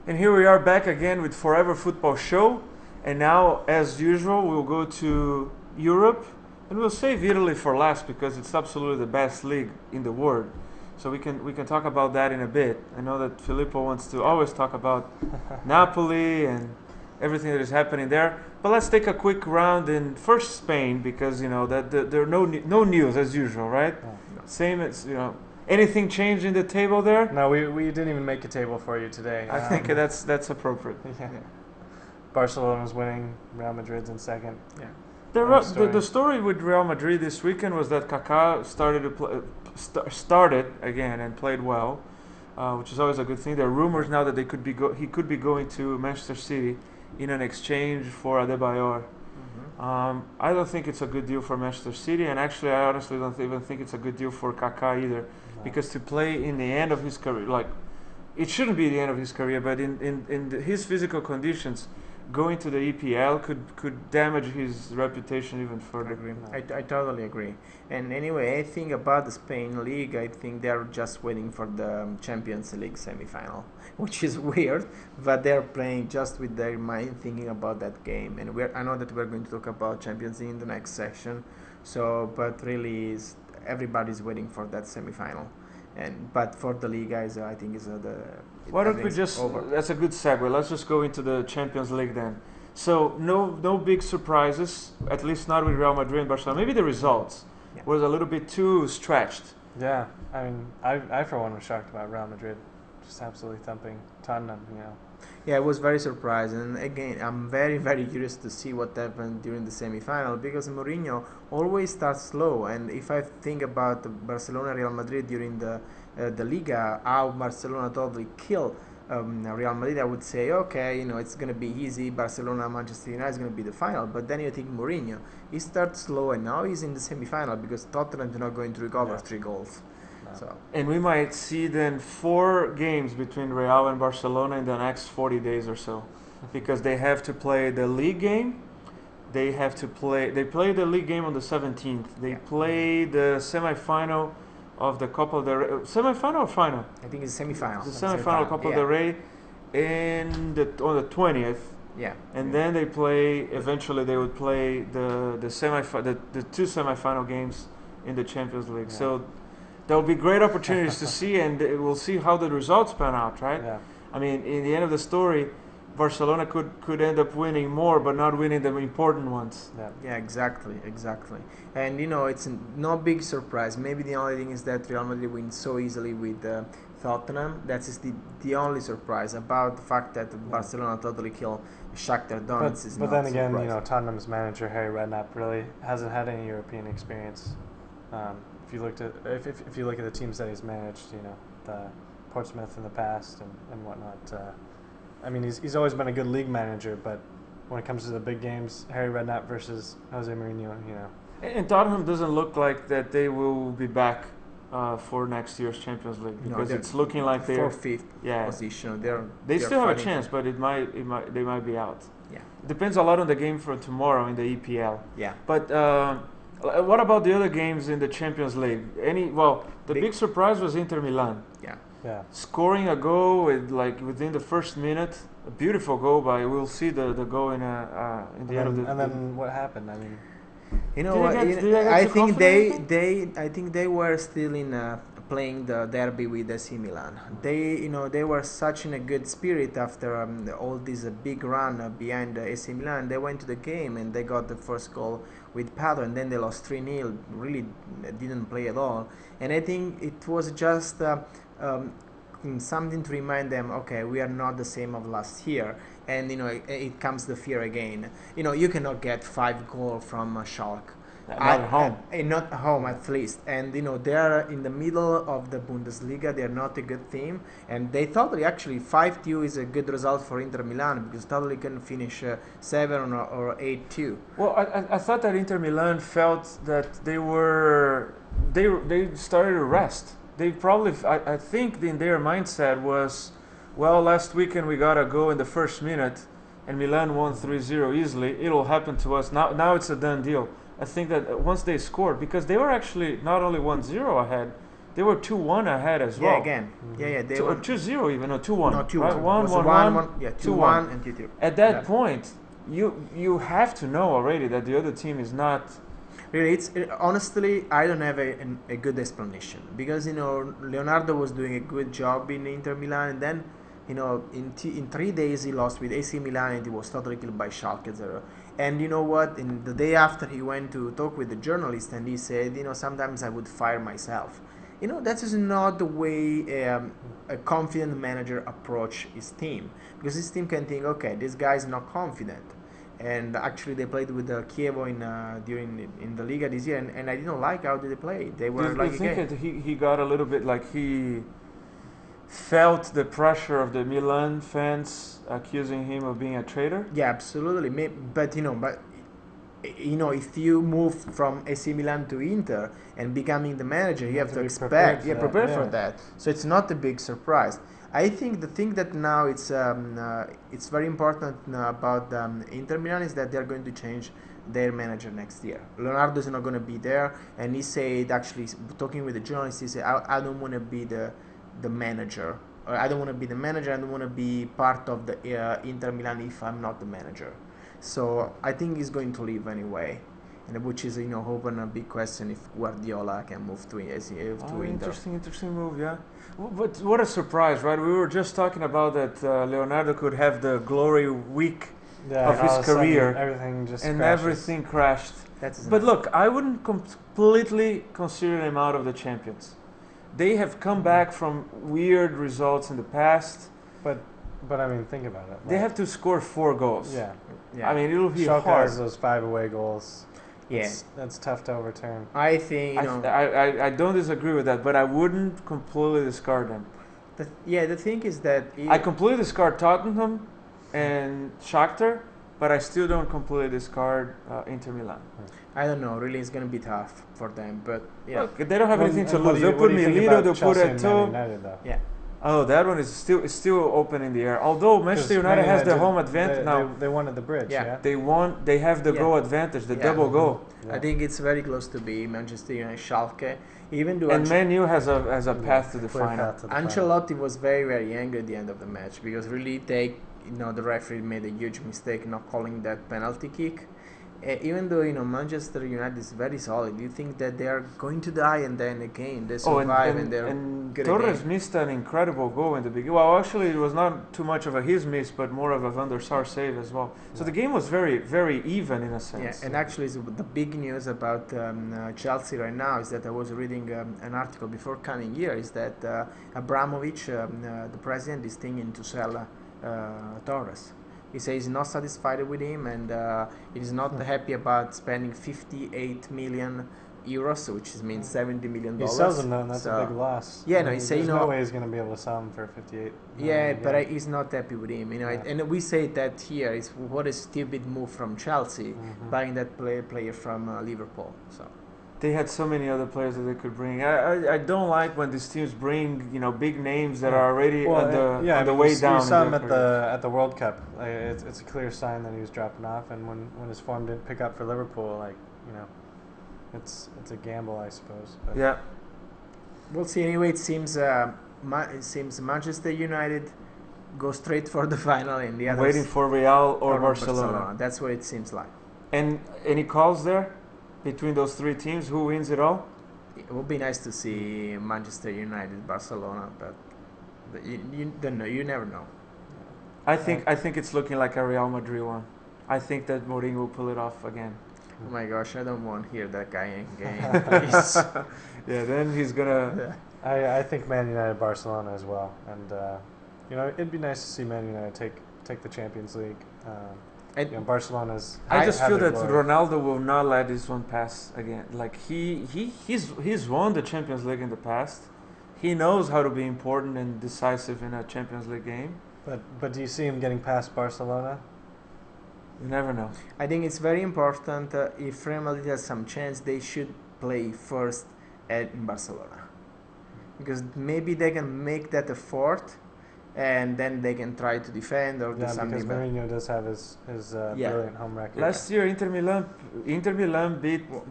And here we are back again with Forever Football Show. And now, as usual, we'll go to Europe. And we'll save Italy for last because it's absolutely the best league in the world. So we can talk about that in a bit. I know that Filippo wants to always talk about Napoli and everything that is happening there. But let's take a quick round in first Spain because that there are no news as usual, right? No. Same as Anything changed in the table there? No, we didn't even make a table for you today. I think that's appropriate. Yeah. Barcelona's winning. Real Madrid's in second. Yeah. The story with Real Madrid this weekend was that Kaká started again and played well, which is always a good thing. There are rumors now that he could be going to Manchester City in an exchange for Adebayor. I don't think it's a good deal for Manchester City, and actually I honestly don't even think it's a good deal for Kaká either, because to play in the end of his career, it shouldn't be the end of his career, but in his physical conditions, going to the EPL could damage his reputation even further. I totally agree. And anyway, I think about the Spain league, I think they're just waiting for the Champions League semi-final, which is weird, but they're playing just with their mind thinking about that game. And I know that we're going to talk about Champions League in the next section. But really, everybody's waiting for that semi-final. But for the league, guys, I think why don't we just over. That's a good segue. Let's just go into the Champions League then. So no big surprises, at least not with Real Madrid and Barcelona. Maybe the results was a little bit too stretched. Yeah, I mean, I for one was shocked about Real Madrid, just absolutely thumping Tottenham. Yeah, I was very surprised, and again, I'm very, very curious to see what happened during the semi-final because Mourinho always starts slow. And if I think about Barcelona, Real Madrid during the Liga, how Barcelona totally killed Real Madrid, I would say, okay, it's going to be easy. Barcelona, Manchester United is going to be the final. But then you think Mourinho, he starts slow, and now he's in the semi-final because Tottenham is not going to recover 3 goals. And we might see then 4 games between Real and Barcelona in the next 40 days or so, because they have to play the league game. They play the league game on the 17th. They play the semi-final of the Copa del Rey. Semi-final or final? I think it's semi-final. The semi-final Copa del Rey on the 20th. Yeah. And then eventually they would play the 2 semi-final games in the Champions League. Yeah. So there will be great opportunities to see, and we'll see how the results pan out, right? Yeah. I mean, in the end of the story, Barcelona could end up winning more, but not winning the important ones. Yeah, exactly. And it's no big surprise. Maybe the only thing is that Real Madrid wins so easily with Tottenham. That is the only surprise about the fact that Barcelona totally killed Shakhtar Donetsk. But then again, Tottenham's manager Harry Redknapp really hasn't had any European experience. If you look at the teams that he's managed, the Portsmouth in the past and whatnot. I mean, he's always been a good league manager, but when it comes to the big games, Harry Redknapp versus Jose Mourinho, And Tottenham doesn't look like that they will be back for next year's Champions League because it's looking like they're 4th, 5th position. They still have a chance, but they might be out. Yeah, depends a lot on the game for tomorrow in the EPL. Yeah, but. What about the other games in the Champions League? The big surprise was Inter Milan. Yeah. Scoring a goal within the first minute, a beautiful goal we'll see the goal in the end of the. And then what happened? I mean, I think they were still in playing the derby with AC Milan. They were such in a good spirit after all this big run behind AC Milan. They went to the game and they got the first goal with Padre, and then they lost 3-0. Really didn't play at all. And I think it was just something to remind them, okay, we are not the same of last year. And it comes the fear again. You cannot get 5 goals from Schalke. Not at home. Not at home, at least. And they are in the middle of the Bundesliga. They are not a good team, and they totally actually 5-2 is a good result for Inter Milan because totally can finish 7 or 8-2. Well, I thought that Inter Milan felt that they started to rest. They probably I think in their mindset was, well, last weekend we got a goal in the first minute, and Milan won 3-0 easily. It'll happen to us now. It's a done deal. I think that once they scored, because they were actually not only 1-0 ahead, They were 2-1 ahead as well. Yeah, again. Yeah, they won. 2-0 even, no, 2-1. No, 2-1. Right? It 1, was 1, 1-1. Yeah, 2-1. 2-1 and 2-2. At that Yeah. point, you have to know already that the other team is not. Really, honestly, I don't have a good explanation because Leonardo was doing a good job in Inter Milan, and then in 3 days he lost with AC Milan and he was totally killed by Schalke 0. And you know what? In the day after, he went to talk with the journalist and he said, sometimes I would fire myself. That is not the way a confident manager approach his team, because his team can think, okay, this guy is not confident. And actually, they played with Chievo in the Liga this year, and I didn't like how they played. They were Do like you think that he got a little bit like he felt the pressure of the Milan fans accusing him of being a traitor? Yeah, absolutely. But if you move from AC Milan to Inter and becoming the manager, you have to expect, prepare for that. So it's not a big surprise. I think the thing that now it's very important about Inter Milan is that they're going to change their manager next year. Leonardo is not going to be there, and he said, actually talking with the journalist, he said, I don't want to be the manager. I don't want to be the manager. I don't want to be part of the Inter Milan if I'm not the manager. So I think he's going to leave anyway, and which is open a big question if Guardiola can move to Inter. Interesting move, yeah. But what a surprise, right? We were just talking about that Leonardo could have the glory week of his career, everything crashed. But look, I wouldn't completely consider him out of the champions. They have come back from weird results in the past. But I mean, think about it. They have to score 4 goals. Yeah. I mean, it'll be Schalke hard. has those 5 away goals. Yeah, that's tough to overturn. I think I don't disagree with that, but I wouldn't completely discard them. The thing is that I completely discard Tottenham and Shakhtar, but I still don't completely discard Inter Milan. I don't know. Really, it's gonna be tough for them. But yeah, look, they don't have anything to lose. They'll put Milito, they'll put Eto'o. Yeah. Oh, that one is still open in the air. Although Manchester United has the home advantage now. They won at the bridge. Yeah. They have the goal advantage, the double goal. Yeah. I think it's very close to be Manchester United, Schalke. Even though Man U has a path to the final. Ancelotti was very, very angry at the end of the match because really the referee made a huge mistake not calling that penalty kick. Even though Manchester United is very solid, you think that they are going to die and then again they survive and good Torres again. missed an incredible goal in the beginning. Well, actually, it was not too much of his miss, but more of a Van der Sar save as well. So the game was very, very even in a sense. Yeah, and actually, the big news about Chelsea right now is that I was reading an article before coming here. Is that Abramovich, the president, is thinking to sell Torres. He says he's not satisfied with him, and he is not happy about spending 58 million euros, which means $70 million. He sells him though, and that's a big loss. Yeah, no, he says no way he's going to be able to sell him for 58. Yeah, but he's not happy with him, and we say that here is what a stupid move from Chelsea, buying that player from Liverpool. So. They had so many other players that they could bring. I don't like when these teams bring big names that are already on the way down. You saw him at the World Cup. It's a clear sign that he was dropping off, and when his form didn't pick up for Liverpool, it's a gamble, I suppose. But yeah, we'll see. Anyway, it seems Manchester United go straight for the final, and the others waiting for Real or Barcelona. That's what it seems like. And any calls there? Between those 3 teams, who wins it all? It would be nice to see Manchester United, Barcelona, but you don't know. You never know. I think it's looking like a Real Madrid one. I think that Mourinho will pull it off again. Oh my gosh, I don't want to hear that guy again, please. Yeah, then he's gonna. I think Man United, Barcelona as well, and it'd be nice to see Man United take the Champions League. Barcelona's. I just feel that Ronaldo will not let this one pass again. Like he's won the Champions League in the past. He knows how to be important and decisive in a Champions League game. But do you see him getting past Barcelona? You never know. I think it's very important. If Real Madrid has some chance, they should play first in Barcelona, because maybe they can make that effort. and then they can try to defend or do Yeah, something. because Mourinho does have his Yeah. brilliant home record. Last year, Inter Milan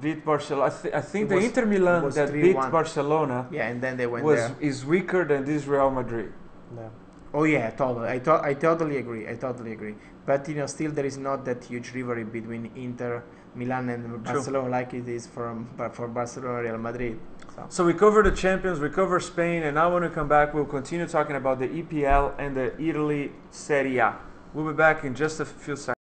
beat Barcelona. I think It the was- Inter it Milan was that 3-1. beat Barcelona Yeah, and then they went there. is weaker than this Real Madrid. Yeah. Oh yeah, totally. I totally agree. I totally agree. But still there is not that huge rivalry between Inter Milan and Barcelona like it is for Barcelona Real Madrid. So we cover the champions, we cover Spain, and now when we come back, we'll continue talking about the EPL and the Italy Serie A. We'll be back in just a few seconds.